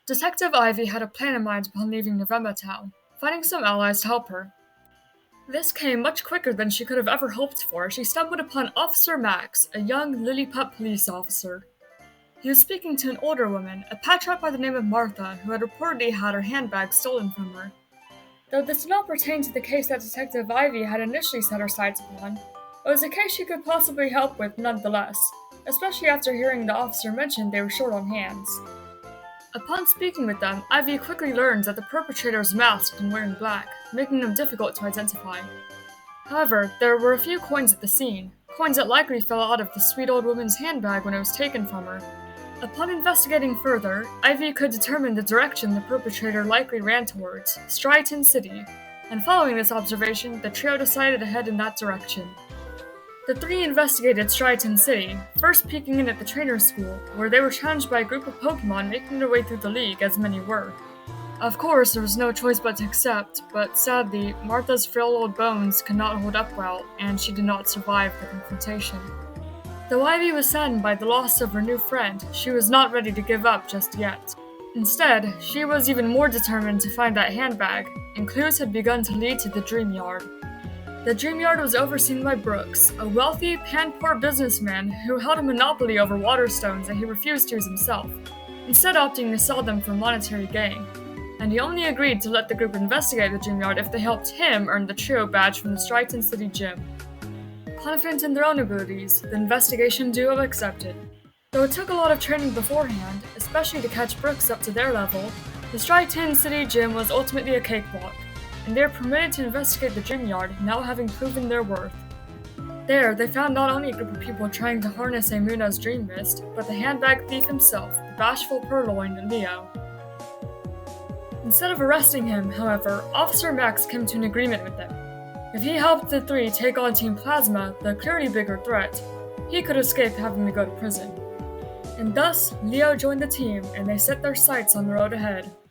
Detective Ivy had a plan in mind upon leaving November Town, finding some allies to help her. This came much quicker than she could have ever hoped for as she stumbled upon Officer Max, a young Lilliput police officer. He was speaking to an older woman, a patriot by the name of Martha, who had reportedly had her handbag stolen from her. Though this did not pertain to the case that Detective Ivy had initially set her sights upon, it was a case she could possibly help with nonetheless, especially after hearing the officer mention they were short on hands. Upon speaking with them, Ivy quickly learns that the perpetrator is masked and wearing black, making them difficult to identify. However, there were a few coins at the scene, coins that likely fell out of the sweet old woman's handbag when it was taken from her. Upon investigating further, Ivy could determine the direction the perpetrator likely ran towards, Stryton City, and following this observation, the trio decided to head in that direction. The three investigated Stryton City, first peeking in at the trainer's school, where they were challenged by a group of Pokemon making their way through the league, as many were. Of course, there was no choice but to accept, but sadly, Martha's frail old bones could not hold up well, and she did not survive the confrontation. Though Ivy was saddened by the loss of her new friend, she was not ready to give up just yet. Instead, she was even more determined to find that handbag, and clues had begun to lead to the Dream Yard. The Dream Yard was overseen by Brooks, a wealthy, pan-poor businessman who held a monopoly over water stones that he refused to use himself, instead opting to sell them for monetary gain. And he only agreed to let the group investigate the Dream Yard if they helped him earn the trio badge from the Stryton City Gym. Confident in their own abilities, the investigation duo accepted. Though it took a lot of training beforehand, especially to catch Brooks up to their level, the Stryton City Gym was ultimately a cakewalk, and they were permitted to investigate the Dream Yard, now having proven their worth. There, they found not only a group of people trying to harness a Muna's dream mist, but the handbag thief himself, the bashful purloined Leo. Instead of arresting him, however, Officer Max came to an agreement with them. If he helped the three take on Team Plasma, the clearly bigger threat, he could escape having to go to prison. And thus, Leo joined the team, and they set their sights on the road ahead.